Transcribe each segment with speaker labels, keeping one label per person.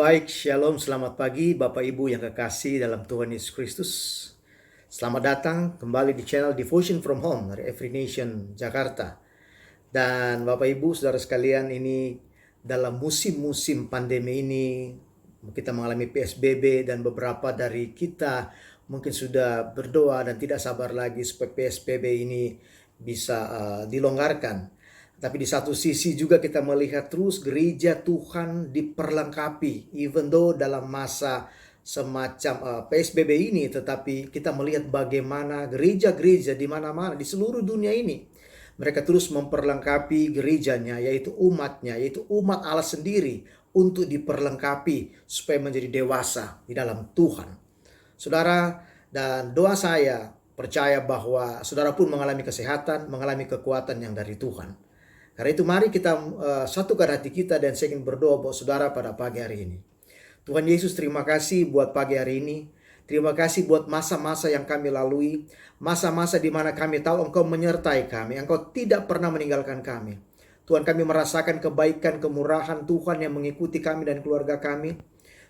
Speaker 1: Baik, Shalom, selamat pagi Bapak Ibu yang kekasih dalam Tuhan Yesus Kristus. Selamat datang kembali di channel Devotion from Home dari Every Nation Jakarta. Dan Bapak Ibu, saudara sekalian, ini dalam musim-musim pandemi ini kita mengalami PSBB dan beberapa dari kita mungkin sudah berdoa dan tidak sabar lagi supaya PSBB ini bisa dilonggarkan. Tapi di satu sisi juga kita melihat terus gereja Tuhan diperlengkapi. Even though dalam masa semacam PSBB ini, tetapi kita melihat bagaimana gereja-gereja di mana-mana di seluruh dunia ini, mereka terus memperlengkapi gerejanya, yaitu umatnya, yaitu umat Allah sendiri, untuk diperlengkapi supaya menjadi dewasa di dalam Tuhan. Saudara, dan doa saya percaya bahwa saudara pun mengalami kesehatan, mengalami kekuatan yang dari Tuhan. Karena itu mari kita satukan hati kita, dan saya ingin berdoa buat saudara pada pagi hari ini. Tuhan Yesus, terima kasih buat pagi hari ini. Terima kasih buat masa-masa yang kami lalui. Masa-masa di mana kami tahu Engkau menyertai kami. Engkau tidak pernah meninggalkan kami. Tuhan, kami merasakan kebaikan, kemurahan Tuhan yang mengikuti kami dan keluarga kami.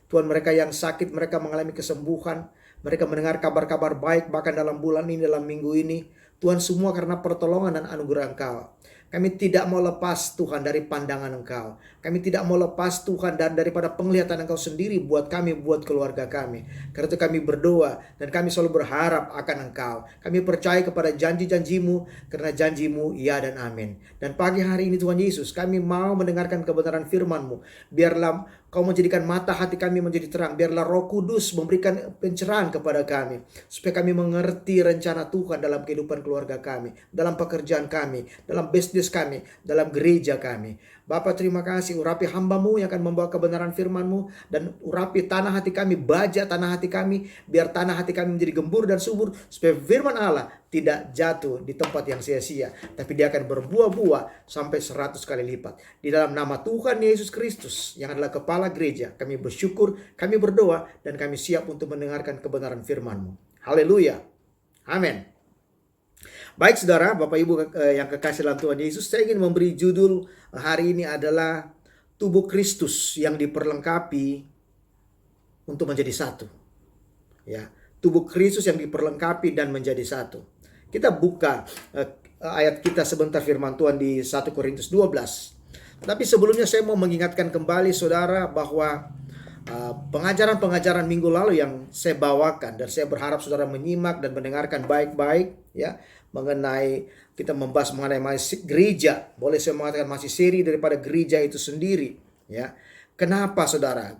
Speaker 1: Tuhan, mereka yang sakit, mereka mengalami kesembuhan. Mereka mendengar kabar-kabar baik bahkan dalam bulan ini, dalam minggu ini. Tuhan, semua karena pertolongan dan anugerah Engkau. Kami tidak mau lepas Tuhan dari pandangan Engkau. Kami tidak mau lepas Tuhan dan daripada penglihatan Engkau sendiri buat kami, buat keluarga kami. Karena itu kami berdoa dan kami selalu berharap akan Engkau. Kami percaya kepada janji-janji-Mu, karena janji-Mu ya dan amin. Dan pagi hari ini Tuhan Yesus, kami mau mendengarkan kebenaran firman-Mu. Biarlah Kau menjadikan mata hati kami menjadi terang. Biarlah Roh Kudus memberikan pencerahan kepada kami, supaya kami mengerti rencana Tuhan dalam kehidupan keluarga kami, dalam pekerjaan kami, dalam bisnis kami, dalam gereja kami. Bapa, terima kasih, urapi hamba-Mu yang akan membawa kebenaran firman-Mu, dan urapi tanah hati kami, baja tanah hati kami, biar tanah hati kami menjadi gembur dan subur, supaya firman Allah tidak jatuh di tempat yang sia-sia, tapi dia akan berbuah-buah sampai 100 kali lipat. Di dalam nama Tuhan Yesus Kristus yang adalah kepala gereja, kami bersyukur, kami berdoa, dan kami siap untuk mendengarkan kebenaran firman-Mu. Haleluya. Amin. Baik saudara, Bapak Ibu yang kekasih dalam Tuhan Yesus, saya ingin memberi judul hari ini adalah tubuh Kristus yang diperlengkapi untuk menjadi satu. Ya, tubuh Kristus yang diperlengkapi dan menjadi satu. Kita buka ayat kita sebentar, firman Tuhan di 1 Korintus 12. Tapi sebelumnya saya mau mengingatkan kembali saudara bahwa pengajaran-pengajaran minggu lalu yang saya bawakan, dan saya berharap saudara menyimak dan mendengarkan baik-baik ya, mengenai kita membahas mengenai masih gereja. Boleh saya mengatakan masih seri daripada gereja itu sendiri ya. Kenapa saudara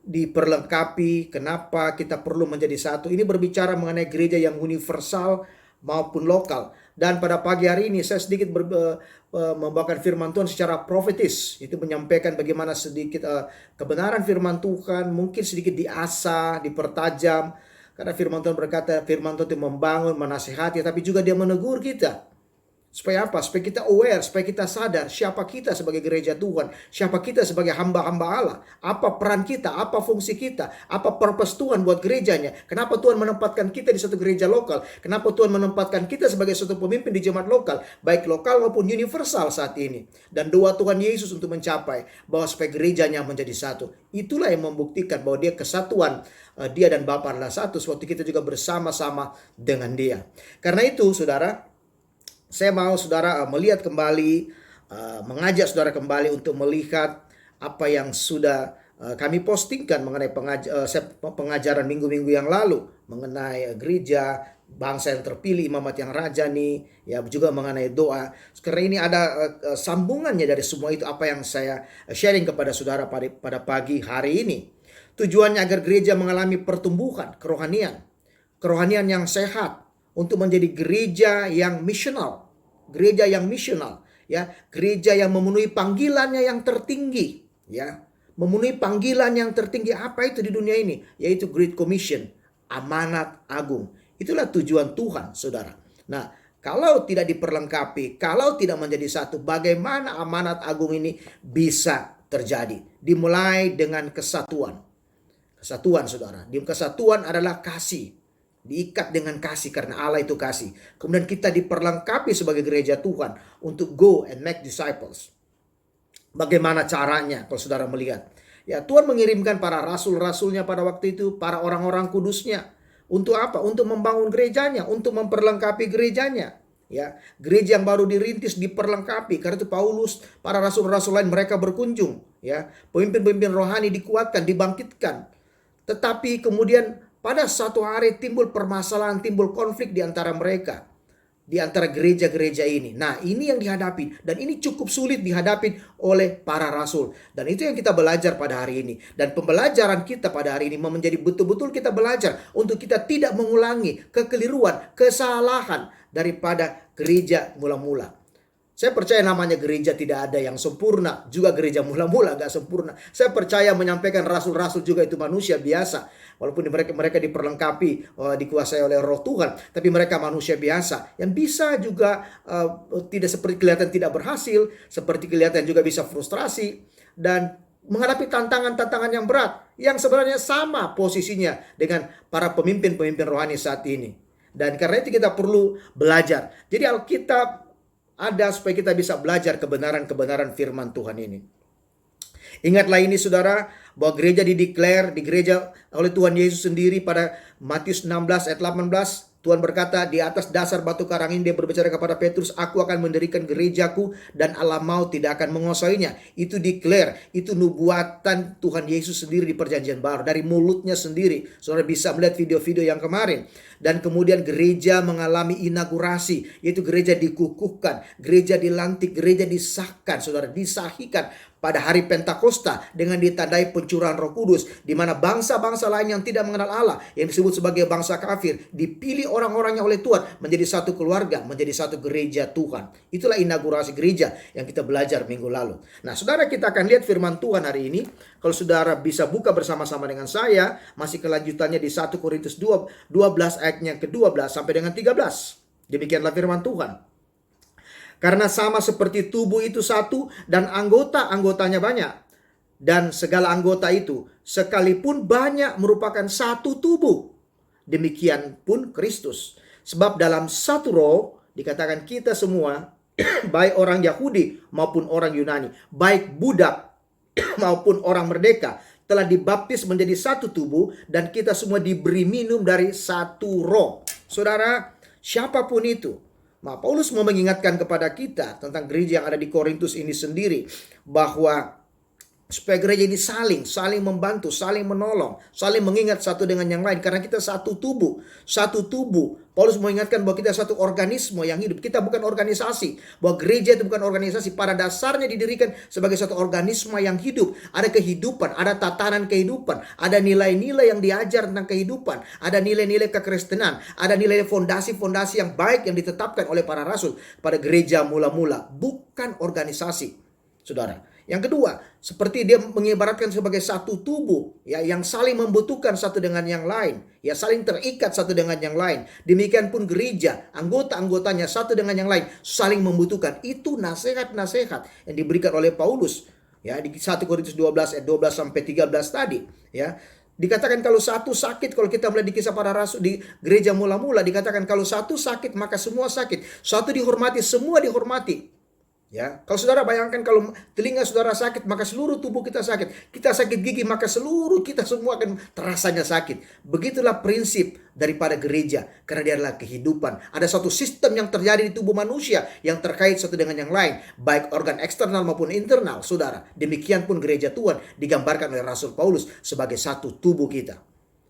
Speaker 1: diperlengkapi, kenapa kita perlu menjadi satu? Ini berbicara mengenai gereja yang universal maupun lokal. Dan pada pagi hari ini saya sedikit membawakan firman Tuhan secara profetis. Itu menyampaikan bagaimana sedikit kebenaran firman Tuhan mungkin sedikit diasah, dipertajam. Karena firman Tuhan berkata, firman Tuhan itu membangun, menasihati, tapi juga dia menegur kita. Supaya apa? Supaya kita aware, supaya kita sadar siapa kita sebagai gereja Tuhan, siapa kita sebagai hamba-hamba Allah, apa peran kita, apa fungsi kita, apa purpose Tuhan buat gerejanya. Kenapa Tuhan menempatkan kita di satu gereja lokal? Kenapa Tuhan menempatkan kita sebagai satu pemimpin di jemaat lokal, baik lokal maupun universal saat ini. Dan doa Tuhan Yesus untuk mencapai bahwa supaya gerejanya menjadi satu. Itulah yang membuktikan bahwa dia kesatuan, dia dan Bapa adalah satu, sewaktu kita juga bersama-sama dengan dia. Karena itu saudara, saya mau saudara melihat kembali, mengajak saudara kembali untuk melihat apa yang sudah kami postingkan mengenai pengajaran minggu-minggu yang lalu mengenai gereja, bangsa yang terpilih, imamat yang rajani, ya, juga mengenai doa. Sekarang ini ada sambungannya dari semua itu, apa yang saya sharing kepada saudara pada pagi hari ini. Tujuannya agar gereja mengalami pertumbuhan kerohanian yang sehat, untuk menjadi gereja yang misional, ya, gereja yang memenuhi panggilannya yang tertinggi, ya, memenuhi panggilan yang tertinggi. Apa itu di dunia ini? Yaitu Great Commission, amanat agung. Itulah tujuan Tuhan, saudara. Nah, kalau tidak diperlengkapi, kalau tidak menjadi satu, bagaimana amanat agung ini bisa terjadi? Dimulai dengan kesatuan, saudara. Di kesatuan adalah kasih. Diikat dengan kasih karena Allah itu kasih. Kemudian kita diperlengkapi sebagai gereja Tuhan untuk go and make disciples. Bagaimana caranya kalau saudara melihat? Ya, Tuhan mengirimkan para rasul-rasulnya pada waktu itu, para orang-orang kudusnya. Untuk apa? Untuk membangun gerejanya, untuk memperlengkapi gerejanya. Ya, gereja yang baru dirintis diperlengkapi. Karena itu Paulus, para rasul-rasul lain mereka berkunjung. Ya, pemimpin-pemimpin rohani dikuatkan, dibangkitkan. Tetapi kemudian pada suatu hari timbul permasalahan, timbul konflik di antara mereka. Di antara gereja-gereja ini. Nah, ini yang dihadapi. Dan ini cukup sulit dihadapi oleh para rasul. Dan itu yang kita belajar pada hari ini. Dan pembelajaran kita pada hari ini menjadi betul-betul kita belajar untuk kita tidak mengulangi kekeliruan, kesalahan daripada gereja mula-mula. Saya percaya namanya gereja tidak ada yang sempurna. Juga gereja mula-mula gak sempurna. Saya percaya menyampaikan rasul-rasul juga itu manusia biasa. Walaupun mereka diperlengkapi, dikuasai oleh roh Tuhan. Tapi mereka manusia biasa. Yang bisa juga tidak seperti kelihatan tidak berhasil. Seperti kelihatan juga bisa frustrasi. Dan menghadapi tantangan-tantangan yang berat. Yang sebenarnya sama posisinya dengan para pemimpin-pemimpin rohani saat ini. Dan karena itu kita perlu belajar. Jadi Alkitab ada supaya kita bisa belajar kebenaran-kebenaran firman Tuhan ini. Ingatlah ini saudara, bahwa gereja dideklar di gereja oleh Tuhan Yesus sendiri pada Matius 16 ayat 18. Tuhan berkata, di atas dasar batu karang ini dia berbicara kepada Petrus, aku akan mendirikan gerejaku dan alam maut tidak akan menguasainya. Itu declare, itu nubuatan Tuhan Yesus sendiri di perjanjian baru. Dari mulutnya sendiri. Saudara bisa melihat video-video yang kemarin. Dan kemudian gereja mengalami inaugurasi, yaitu gereja dikukuhkan, gereja dilantik, gereja disahkan, saudara, disahikan pada hari Pentakosta dengan ditandai pencurahan Roh Kudus, di mana bangsa-bangsa lain yang tidak mengenal Allah, yang disebut sebagai bangsa kafir, dipilih orang-orangnya oleh Tuhan menjadi satu keluarga, menjadi satu gereja Tuhan. Itulah inaugurasi gereja yang kita belajar minggu lalu. Nah, saudara, kita akan lihat firman Tuhan hari ini. Kalau saudara bisa buka bersama-sama dengan saya, masih kelanjutannya di 1 Korintus 12 ayatnya ke-12 sampai dengan 13. Demikianlah firman Tuhan. Karena sama seperti tubuh itu satu dan anggota-anggotanya banyak. Dan segala anggota itu sekalipun banyak merupakan satu tubuh. Demikian pun Kristus. Sebab dalam satu roh dikatakan kita semua, baik orang Yahudi maupun orang Yunani, baik budak maupun orang merdeka, telah dibaptis menjadi satu tubuh dan kita semua diberi minum dari satu roh. Saudara, siapapun itu, Paulus mau mengingatkan kepada kita tentang gereja yang ada di Korintus ini sendiri, bahwa supaya gereja ini saling membantu, saling menolong, saling mengingat satu dengan yang lain. Karena kita satu tubuh. Satu tubuh. Paulus mengingatkan bahwa kita satu organisme yang hidup. Kita bukan organisasi. Bahwa gereja itu bukan organisasi. Pada dasarnya didirikan sebagai satu organisme yang hidup. Ada kehidupan, ada tatanan kehidupan. Ada nilai-nilai yang diajar tentang kehidupan. Ada nilai-nilai kekristenan. Ada nilai fondasi-fondasi yang baik yang ditetapkan oleh para rasul pada gereja mula-mula. Bukan organisasi, saudara. Yang kedua, seperti dia mengibaratkan sebagai satu tubuh, ya, yang saling membutuhkan satu dengan yang lain, ya, saling terikat satu dengan yang lain. Demikian pun gereja, anggota-anggotanya satu dengan yang lain saling membutuhkan. Itu nasihat-nasihat yang diberikan oleh Paulus, ya, di 1 Korintus 12 ayat 12 sampai 13 tadi, ya. Dikatakan kalau satu sakit, kalau kita melihat di kisah para rasul di gereja mula-mula, dikatakan kalau satu sakit maka semua sakit. Satu dihormati, semua dihormati. Ya, kalau saudara bayangkan kalau telinga saudara sakit, maka seluruh tubuh kita sakit. Kita sakit gigi, maka seluruh kita semua akan terasanya sakit. Begitulah prinsip daripada gereja, karena dia adalah kehidupan. Ada suatu sistem yang terjadi di tubuh manusia yang terkait satu dengan yang lain, baik organ eksternal maupun internal, saudara. Demikian pun gereja Tuhan digambarkan oleh Rasul Paulus sebagai satu tubuh kita.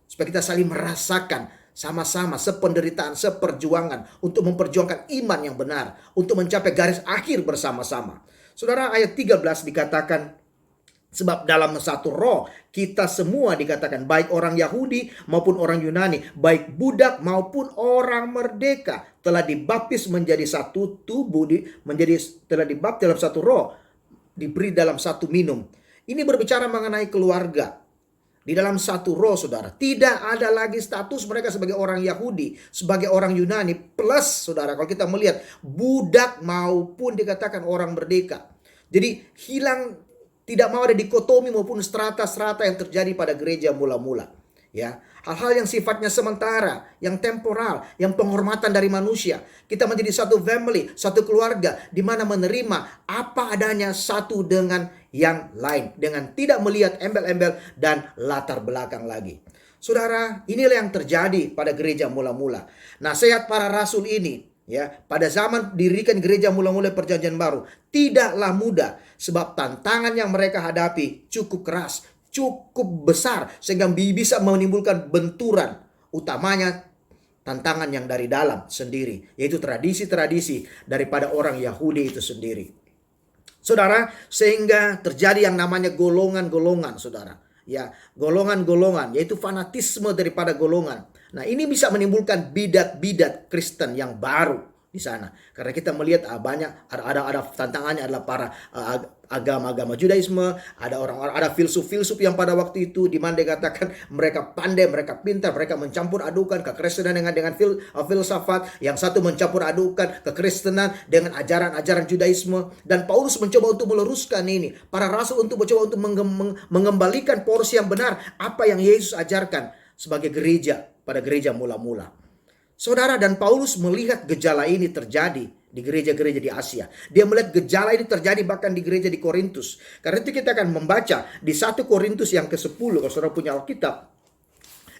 Speaker 1: Supaya kita saling merasakan sama-sama sependeritaan, seperjuangan untuk memperjuangkan iman yang benar, untuk mencapai garis akhir bersama-sama. Saudara, ayat 13 dikatakan, sebab dalam satu roh kita semua dikatakan, baik orang Yahudi maupun orang Yunani, baik budak maupun orang merdeka, telah dibaptis menjadi satu tubuh, telah dibaptis dalam satu roh, diberi dalam satu minum. Ini berbicara mengenai keluarga. Di dalam satu roh, saudara. Tidak ada lagi status mereka sebagai orang Yahudi, sebagai orang Yunani. Plus, saudara, kalau kita melihat budak maupun dikatakan orang merdeka. Jadi hilang, tidak mau ada dikotomi maupun strata-strata yang terjadi pada gereja mula-mula. Ya, hal-hal yang sifatnya sementara, yang temporal, yang penghormatan dari manusia. Kita menjadi satu family, satu keluarga, di mana menerima apa adanya satu dengan yang lain dengan tidak melihat embel-embel dan latar belakang lagi. Saudara, inilah yang terjadi pada gereja mula-mula. Nasihat para rasul ini, ya, pada zaman dirikan gereja mula-mula perjanjian baru tidaklah mudah, sebab tantangan yang mereka hadapi cukup keras, cukup besar, sehingga bisa menimbulkan benturan, utamanya tantangan yang dari dalam sendiri, yaitu tradisi-tradisi daripada orang Yahudi itu sendiri. Saudara, sehingga terjadi yang namanya golongan-golongan, saudara. Ya, golongan-golongan, yaitu fanatisme daripada golongan. Nah, ini bisa menimbulkan bidat-bidat Kristen yang baru di sana. Karena kita melihat banyak ada tantangannya adalah para agama-agama Judaisme, ada filsuf-filsuf yang pada waktu itu di mana dikatakan mereka pandai, mereka pintar, mereka mencampur adukan kekristenan dengan filsafat, yang satu mencampur adukan kekristenan dengan ajaran-ajaran Judaisme, dan Paulus mencoba untuk meluruskan ini. Para rasul untuk mencoba untuk mengembalikan porsi yang benar apa yang Yesus ajarkan sebagai gereja pada gereja mula-mula. Saudara, dan Paulus melihat gejala ini terjadi di gereja-gereja di Asia. Dia melihat gejala ini terjadi bahkan di gereja di Korintus. Karena itu kita akan membaca di 1 Korintus yang ke-10. Kalau saudara punya Alkitab,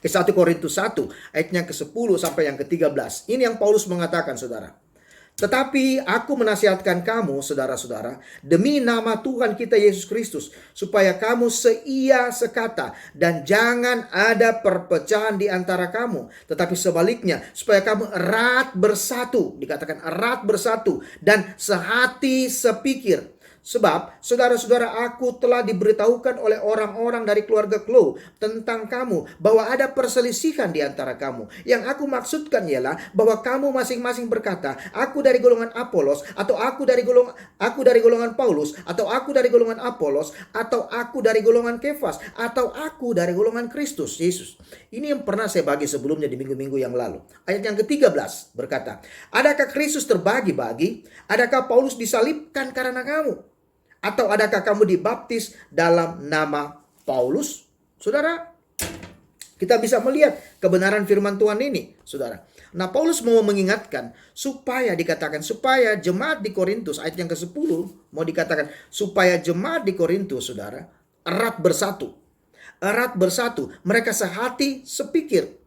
Speaker 1: ke 1 Korintus 1 ayatnya ke-10 sampai yang ke-13. Ini yang Paulus mengatakan, saudara. Tetapi aku menasihatkan kamu, saudara-saudara, demi nama Tuhan kita Yesus Kristus, supaya kamu seia sekata dan jangan ada perpecahan di antara kamu. Tetapi sebaliknya, supaya kamu erat bersatu, dikatakan erat bersatu, dan sehati sepikir. Sebab, saudara-saudara, aku telah diberitahukan oleh orang-orang dari keluarga Chloe tentang kamu, bahwa ada perselisihan di antara kamu. Yang aku maksudkan ialah bahwa kamu masing-masing berkata, aku dari golongan Apolos, atau aku dari golongan Paulus, atau aku dari golongan Apolos, atau aku dari golongan Kefas, atau aku dari golongan Kristus Yesus. Ini yang pernah saya bagi sebelumnya di minggu-minggu yang lalu. Ayat yang ke-13 berkata, adakah Kristus terbagi-bagi? Adakah Paulus disalibkan karena kamu? Atau adakah kamu dibaptis dalam nama Paulus? Saudara, kita bisa melihat kebenaran firman Tuhan ini, saudara. Nah, Paulus mau mengingatkan supaya jemaat di Korintus, ayat yang ke-10 mau dikatakan supaya jemaat di Korintus, saudara, erat bersatu. Erat bersatu, mereka sehati sepikir.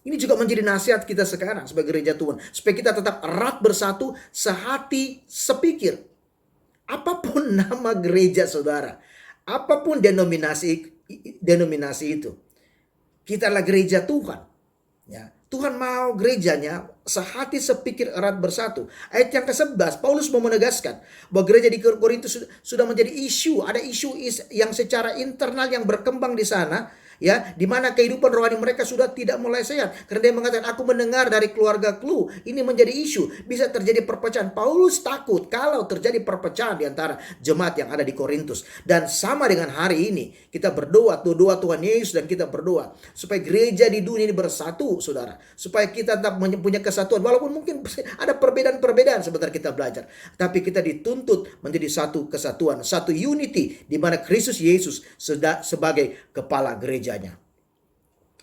Speaker 1: Ini juga menjadi nasihat kita sekarang sebagai gereja Tuhan, supaya kita tetap erat bersatu, sehati sepikir. Apapun nama gereja saudara, apapun denominasi itu, kita adalah gereja Tuhan. Ya, Tuhan mau gerejanya sehati sepikir erat bersatu. Ayat yang ke-11, Paulus mau menegaskan bahwa gereja di Korintus sudah menjadi isu. Ada isu yang secara internal yang berkembang di sana, ya, di mana kehidupan rohani mereka sudah tidak mulai sehat. Karena dia mengatakan, aku mendengar dari keluarga Chloe ini menjadi isu, bisa terjadi perpecahan. Paulus takut kalau terjadi perpecahan di antara jemaat yang ada di Korintus. Dan sama dengan hari ini, kita berdoa Tuhan Yesus, dan kita berdoa supaya gereja di dunia ini bersatu, saudara, supaya kita tetap punya kesatuan. Walaupun mungkin ada perbedaan-perbedaan sebentar kita belajar, tapi kita dituntut menjadi satu kesatuan, satu unity, di mana Kristus Yesus sebagai kepala gereja.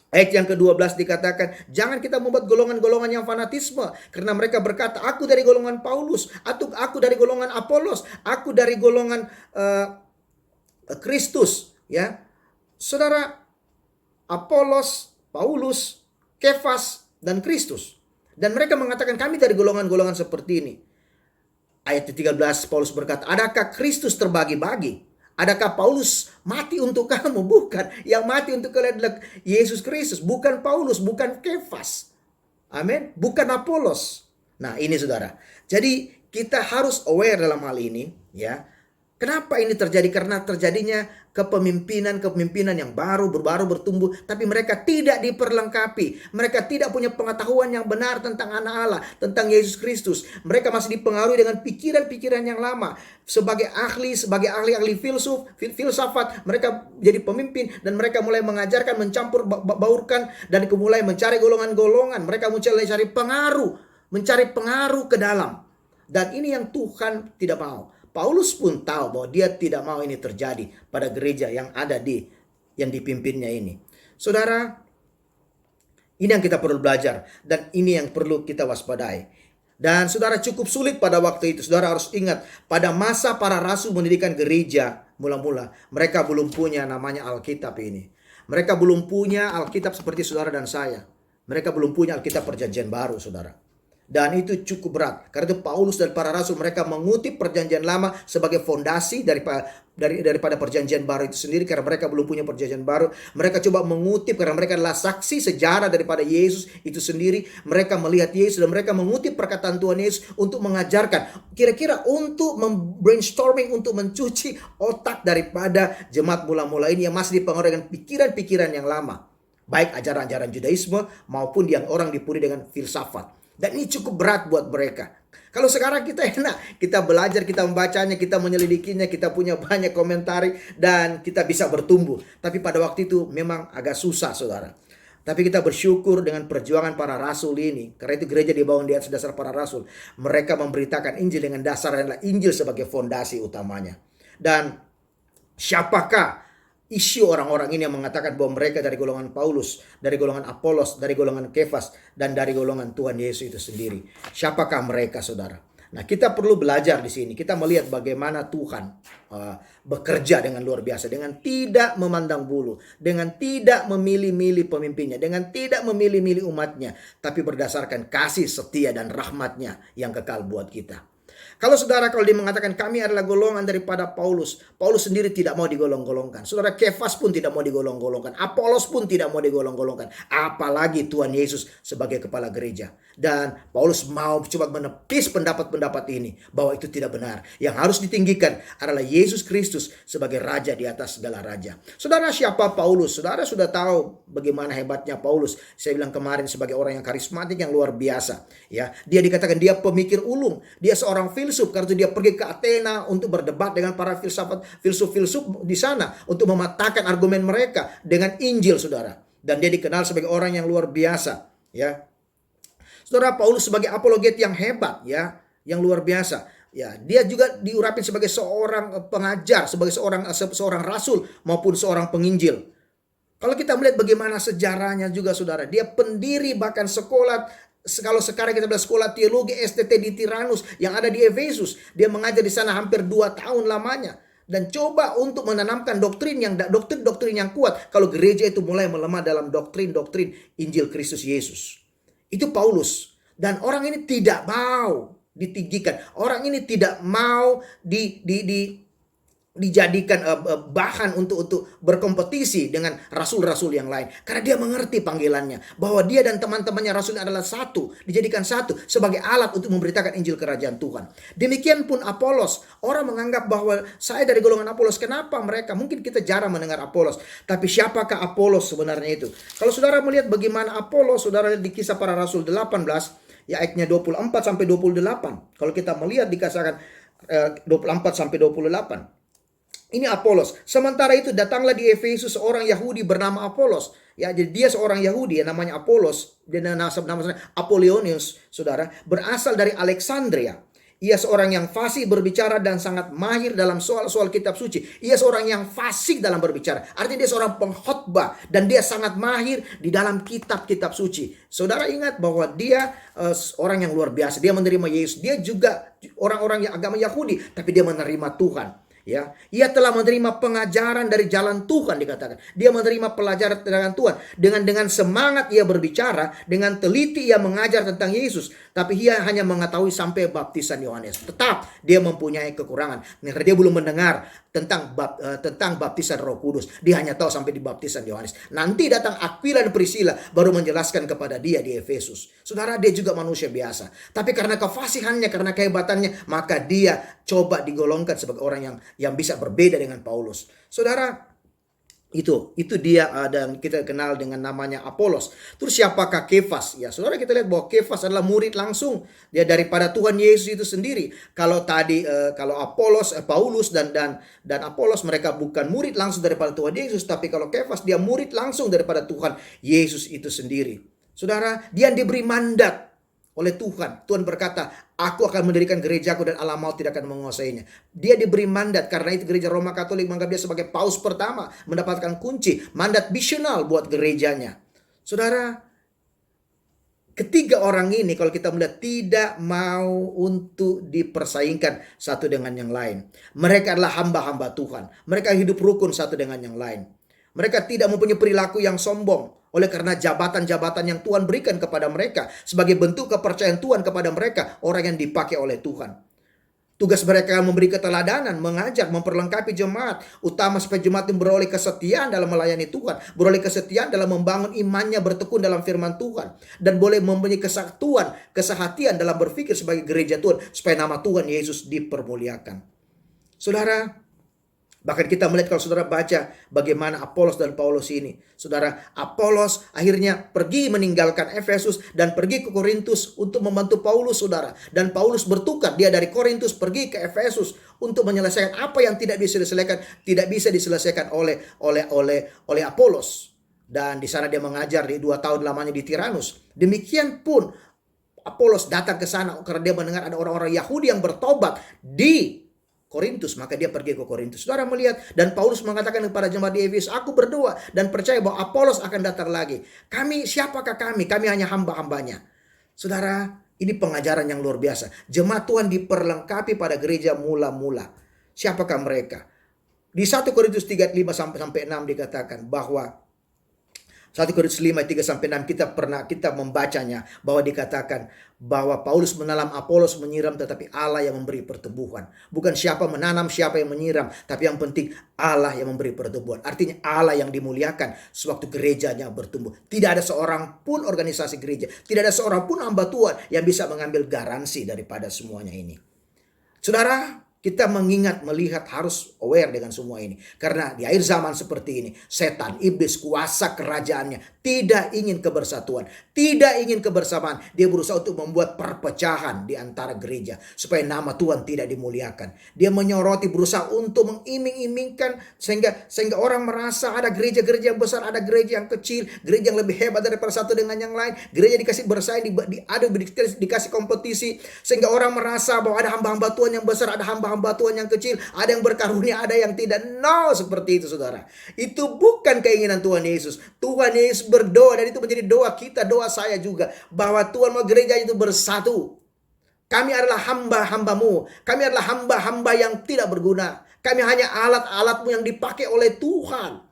Speaker 1: Ayat yang ke-12 dikatakan, jangan kita membuat golongan-golongan yang fanatisme, karena mereka berkata, aku dari golongan Paulus, atau aku dari golongan Apolos, aku dari golongan Kristus, ya. Saudara, Apolos, Paulus, Kefas, dan Kristus. Dan mereka mengatakan, kami dari golongan-golongan seperti ini. Ayat 13 Paulus berkata, adakah Kristus terbagi-bagi? Adakah Paulus mati untuk kamu? Bukan. Yang mati untuk kalian adalah Yesus Kristus. Bukan Paulus, bukan Kefas. Amin. Bukan Apolos. Nah, ini saudara. Jadi kita harus aware dalam hal ini, ya. Kenapa ini terjadi? Karena terjadinya kepemimpinan yang baru bertumbuh, tapi mereka tidak diperlengkapi. Mereka tidak punya pengetahuan yang benar tentang anak Allah, tentang Yesus Kristus. Mereka masih dipengaruhi dengan pikiran-pikiran yang lama. Sebagai ahli filsafat, mereka jadi pemimpin, dan mereka mulai mengajarkan, mencampur baurkan, dan mulai mencari golongan-golongan. Mereka mencari mencari pengaruh ke dalam. Dan ini yang Tuhan tidak mau. Paulus pun tahu bahwa dia tidak mau ini terjadi pada gereja yang ada yang dipimpinnya ini. Saudara, ini yang kita perlu belajar, dan ini yang perlu kita waspadai. Dan saudara, cukup sulit pada waktu itu. Saudara harus ingat, pada masa para rasul mendirikan gereja mula-mula, mereka belum punya namanya Alkitab ini. Mereka belum punya Alkitab seperti saudara dan saya. Mereka belum punya Alkitab Perjanjian Baru, saudara. Dan itu cukup berat. Karena itu Paulus dan para rasul, mereka mengutip Perjanjian Lama sebagai fondasi daripada Perjanjian Baru itu sendiri. Karena mereka belum punya Perjanjian Baru. Mereka coba mengutip karena mereka adalah saksi sejarah daripada Yesus itu sendiri. Mereka melihat Yesus dan mereka mengutip perkataan Tuhan Yesus untuk mengajarkan. Kira-kira untuk brainstorming, untuk mencuci otak daripada jemaat mula-mula ini yang masih dipengaruhi dengan pikiran-pikiran yang lama. Baik ajaran-ajaran Judaisme maupun yang orang dipuri dengan filsafat. Dan ini cukup berat buat mereka. Kalau sekarang kita enak, kita belajar, kita membacanya, kita menyelidikinya, kita punya banyak komentari, dan kita bisa bertumbuh. Tapi pada waktu itu memang agak susah, saudara. Tapi kita bersyukur dengan perjuangan para rasul ini. Karena itu gereja dibangun di atas dasar para rasul. Mereka memberitakan Injil dengan dasar adalah Injil sebagai fondasi utamanya. Dan siapakah isu orang-orang ini yang mengatakan bahwa mereka dari golongan Paulus, dari golongan Apolos, dari golongan Kefas, dan dari golongan Tuhan Yesus itu sendiri? Siapakah mereka, saudara? Nah, kita perlu belajar di sini. Kita melihat bagaimana Tuhan bekerja dengan luar biasa, dengan tidak memandang bulu, dengan tidak memilih-milih pemimpinnya, dengan tidak memilih-milih umatnya, tapi berdasarkan kasih setia dan rahmatnya yang kekal buat kita. Kalau saudara, kalau dia mengatakan kami adalah golongan daripada Paulus, Paulus sendiri tidak mau digolong-golongkan. Saudara, Kefas pun tidak mau digolong-golongkan. Apolos pun tidak mau digolong-golongkan. Apalagi Tuhan Yesus sebagai kepala gereja. Dan Paulus mau coba menepis pendapat-pendapat ini, bahwa itu tidak benar. Yang harus ditinggikan adalah Yesus Kristus sebagai raja di atas segala raja. Saudara, siapa Paulus? Saudara sudah tahu bagaimana hebatnya Paulus. Saya bilang kemarin, sebagai orang yang karismatik yang luar biasa. Ya, dia dikatakan dia pemikir ulung. Dia seorang filsuf, karena itu dia pergi ke Athena untuk berdebat dengan para filsuf-filsuf di sana untuk mematahkan argumen mereka dengan Injil, saudara. Dan dia dikenal sebagai orang yang luar biasa, ya. Saudara, Paulus sebagai apologet yang hebat, ya, yang luar biasa. Ya, dia juga diurapin sebagai seorang pengajar, sebagai seorang rasul maupun seorang penginjil. Kalau kita melihat bagaimana sejarahnya juga, saudara, dia pendiri bahkan sekolah. Kalau sekarang kita bilang sekolah teologi STT di Tiranus yang ada di Efesus, dia mengajar di sana hampir 2 tahun lamanya dan coba untuk menanamkan doktrin yang kuat. Kalau gereja itu mulai melemah dalam doktrin Injil Kristus Yesus, itu Paulus. Dan orang ini tidak mau ditinggikan, orang ini tidak mau dijadikan bahan untuk berkompetisi dengan rasul-rasul yang lain. Karena dia mengerti panggilannya, bahwa dia dan teman-temannya rasul adalah satu, dijadikan satu sebagai alat untuk memberitakan Injil kerajaan Tuhan. Demikian pun Apolos. Orang menganggap bahwa saya dari golongan Apolos. Kenapa mereka? Mungkin kita jarang mendengar Apolos. Tapi siapakah Apolos sebenarnya itu? Kalau saudara melihat bagaimana Apolos, saudara di Kisah Para Rasul 18, ya ayatnya 24 sampai 28. Kalau kita melihat dikasahkan 24 sampai 28. Ini Apolos. Sementara itu datanglah di Efesus seorang Yahudi bernama Apolos. Ya, jadi dia seorang Yahudi yang namanya Apolos. Dia nama Apollonius, saudara, berasal dari Alexandria. Ia seorang yang fasih berbicara dan sangat mahir dalam soal-soal kitab suci. Ia seorang yang fasih dalam berbicara. Artinya dia seorang pengkhotbah dan dia sangat mahir di dalam kitab-kitab suci. Saudara ingat bahwa dia orang yang luar biasa. Dia menerima Yesus. Dia juga orang-orang yang agama Yahudi, tapi dia menerima Tuhan. Ya, ia telah menerima pengajaran dari jalan Tuhan, dikatakan. Dia menerima pelajaran dengan Tuhan. Dengan semangat ia berbicara, dengan teliti ia mengajar tentang Yesus. Tapi ia hanya mengetahui sampai baptisan Yohanes. Tetap dia mempunyai kekurangan. Karena dia belum mendengar tentang baptisan Roh Kudus. Dia hanya tahu sampai di baptisan Yohanes. Nanti datang Aquila dan Priscilla baru menjelaskan kepada dia di Efesus. Saudara, dia juga manusia biasa. Tapi karena kefasihannya, karena kehebatannya, maka dia coba digolongkan sebagai orang yang bisa berbeda dengan Paulus. Saudara, itu dia dan kita kenal dengan namanya Apolos. Terus siapakah Kefas? Ya, saudara, kita lihat bahwa Kefas adalah murid langsung dia daripada Tuhan Yesus itu sendiri. Kalau tadi kalau Apolos, Paulus dan Apolos, mereka bukan murid langsung daripada Tuhan Yesus, tapi kalau Kefas dia murid langsung daripada Tuhan Yesus itu sendiri. Saudara, dia diberi mandat oleh Tuhan. Tuhan berkata, aku akan mendirikan gerejaku dan alam maut tidak akan menguasainya. Dia diberi mandat. Karena itu gereja Roma Katolik menganggap dia sebagai paus pertama, mendapatkan kunci mandat misional buat gerejanya. Saudara, Ketiga orang ini kalau kita melihat tidak mau untuk dipersaingkan satu dengan yang lain. Mereka adalah hamba-hamba Tuhan. Mereka hidup rukun satu dengan yang lain. Mereka tidak mempunyai perilaku yang sombong. Oleh karena jabatan-jabatan yang Tuhan berikan kepada mereka. Sebagai bentuk kepercayaan Tuhan kepada mereka. Orang yang dipakai oleh Tuhan. Tugas mereka memberi keteladanan, mengajar, memperlengkapi jemaat. Utama supaya jemaat itu beroleh kesetiaan dalam melayani Tuhan. Beroleh kesetiaan dalam membangun imannya, bertekun dalam firman Tuhan. Dan boleh mempunyai kesatuan, kesehatian dalam berpikir sebagai gereja Tuhan. Supaya nama Tuhan Yesus dipermuliakan. Saudara, bahkan kita melihat kalau saudara baca bagaimana Apolos dan Paulus ini. Saudara, Apolos akhirnya pergi meninggalkan Efesus dan pergi ke Korintus untuk membantu Paulus, saudara. Dan Paulus bertukar, dia dari Korintus pergi ke Efesus untuk menyelesaikan apa yang tidak bisa diselesaikan oleh Apolos. Dan di sana dia mengajar di 2 tahun lamanya di Tiranus. Demikian pun Apolos datang ke sana karena dia mendengar ada orang-orang Yahudi yang bertobat di Korintus, maka dia pergi ke Korintus. Saudara melihat, dan Paulus mengatakan kepada jemaat di Efesus, aku berdoa dan percaya bahwa Apolos akan datang lagi. Siapakah kami? Kami hanya hamba-hambanya. Saudara, ini pengajaran yang luar biasa. Jemaat Tuhan diperlengkapi pada gereja mula-mula. Siapakah mereka? Di 1 Korintus 3:5-6 dikatakan bahwa 1 Korintus 5:3-6 kita membacanya bahwa dikatakan bahwa Paulus menalam, Apolos menyiram, tetapi Allah yang memberi pertumbuhan. Bukan siapa menanam, siapa yang menyiram, tapi yang penting Allah yang memberi pertumbuhan. Artinya Allah yang dimuliakan sewaktu gerejanya bertumbuh. Tidak ada seorang pun organisasi gereja, tidak ada seorang pun hamba Tuhan yang bisa mengambil garansi daripada semuanya ini. Saudara, kita melihat harus aware dengan semua ini. Karena di akhir zaman seperti ini, setan, iblis, kuasa kerajaannya tidak ingin kebersatuan, tidak ingin kebersamaan. Dia berusaha untuk membuat perpecahan di antara gereja supaya nama Tuhan tidak dimuliakan. Dia menyoroti, berusaha untuk mengiming-imingkan sehingga orang merasa ada gereja-gereja yang besar, ada gereja yang kecil, gereja yang lebih hebat daripada satu dengan yang lain. Gereja dikasih bersaing, dikasih kompetisi sehingga orang merasa bahwa ada hamba-hamba Tuhan yang besar, ada hamba-hamba Tuhan yang kecil, ada yang berkarunia, ada yang tidak. No, seperti itu saudara. Itu bukan keinginan Tuhan Yesus. Tuhan Yesus berdoa, dan itu menjadi doa kita, doa saya juga, bahwa Tuhan mau gereja itu bersatu. Kami adalah hamba-hambamu. Kami adalah hamba-hamba yang tidak berguna. Kami hanya alat-alatmu yang dipakai oleh Tuhan.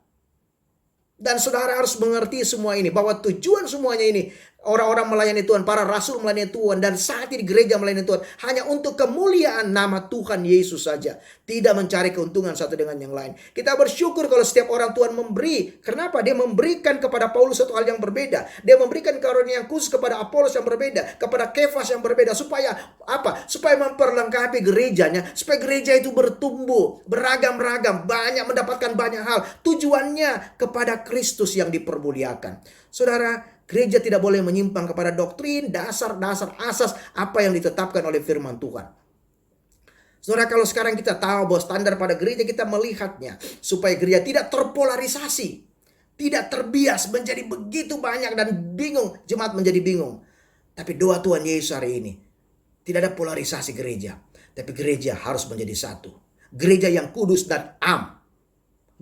Speaker 1: Dan saudara harus mengerti semua ini, bahwa tujuan semuanya ini, orang-orang melayani Tuhan, para rasul melayani Tuhan, dan saat ini gereja melayani Tuhan, hanya untuk kemuliaan nama Tuhan Yesus saja. Tidak mencari keuntungan satu dengan yang lain. Kita bersyukur kalau setiap orang Tuhan memberi. Kenapa? Dia memberikan kepada Paulus satu hal yang berbeda. Dia memberikan karunia yang khusus kepada Apolos yang berbeda, kepada Kefas yang berbeda. Supaya apa? Supaya memperlengkapi gerejanya, supaya gereja itu bertumbuh, beragam-ragam, banyak mendapatkan banyak hal. Tujuannya kepada Kristus yang dipermuliakan. Saudara, gereja tidak boleh menyimpang kepada doktrin, dasar-dasar asas apa yang ditetapkan oleh firman Tuhan. Saudara, kalau sekarang kita tahu bahwa standar pada gereja, kita melihatnya supaya gereja tidak terpolarisasi, tidak terbias menjadi begitu banyak dan bingung, jemaat menjadi bingung. Tapi doa Tuhan Yesus hari ini, tidak ada polarisasi gereja, tapi gereja harus menjadi satu. Gereja yang kudus dan am.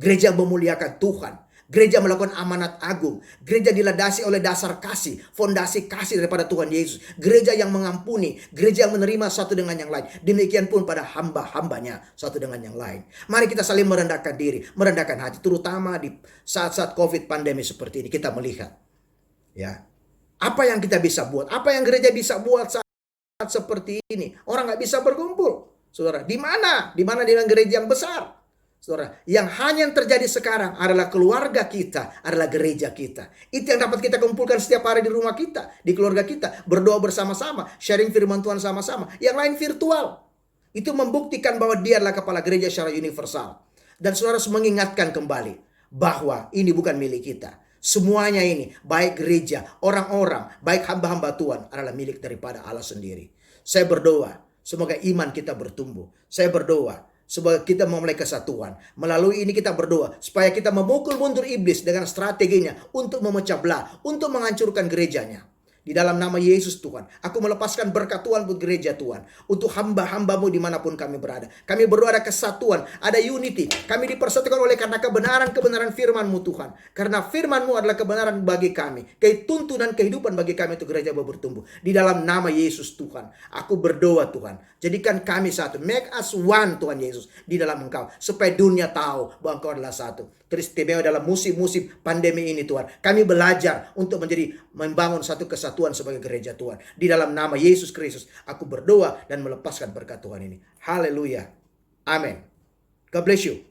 Speaker 1: Gereja yang memuliakan Tuhan. Gereja melakukan amanat agung. Gereja dilandasi oleh dasar kasih, fondasi kasih daripada Tuhan Yesus. Gereja yang mengampuni, gereja yang menerima satu dengan yang lain. Demikian pun pada hamba-hambanya satu dengan yang lain. Mari kita saling merendahkan diri, merendahkan hati, terutama di saat-saat COVID pandemi seperti ini. Kita melihat, ya, apa yang kita bisa buat, apa yang gereja bisa buat saat seperti ini. Orang nggak bisa berkumpul, saudara. Di mana dengan gereja yang besar? Saudara, yang hanya terjadi sekarang adalah keluarga kita, adalah gereja kita. Itu yang dapat kita kumpulkan setiap hari di rumah kita, di keluarga kita. Berdoa bersama-sama, sharing firman Tuhan sama-sama. Yang lain virtual. Itu membuktikan bahwa dia adalah kepala gereja secara universal. Dan saudara harus mengingatkan kembali bahwa ini bukan milik kita. Semuanya ini, baik gereja, orang-orang, baik hamba-hamba Tuhan adalah milik daripada Allah sendiri. Saya berdoa, semoga iman kita bertumbuh. Saya berdoa, supaya kita memulai kesatuan. Melalui ini kita berdoa supaya kita memukul mundur iblis dengan strateginya untuk memecah belah, untuk menghancurkan gerejanya. Di dalam nama Yesus Tuhan, aku melepaskan berkat Tuhan buat gereja Tuhan. Untuk hamba-hambamu dimanapun kami berada. Kami berdoa ada kesatuan, ada unity. Kami dipersatukan oleh karena kebenaran-kebenaran firman-Mu Tuhan. Karena firman-Mu adalah kebenaran bagi kami. Tuntunan kehidupan bagi kami untuk gereja bertumbuh. Di dalam nama Yesus Tuhan, aku berdoa Tuhan. Jadikan kami satu. Make us one Tuhan Yesus. Di dalam Engkau. Supaya dunia tahu bahwa Engkau adalah satu. Teristimewa dalam musim-musim pandemi ini Tuhan. Kami belajar untuk membangun satu kesatuan sebagai gereja Tuhan. Di dalam nama Yesus Kristus, aku berdoa dan melepaskan berkat Tuhan ini. Haleluya. Amin. God bless you.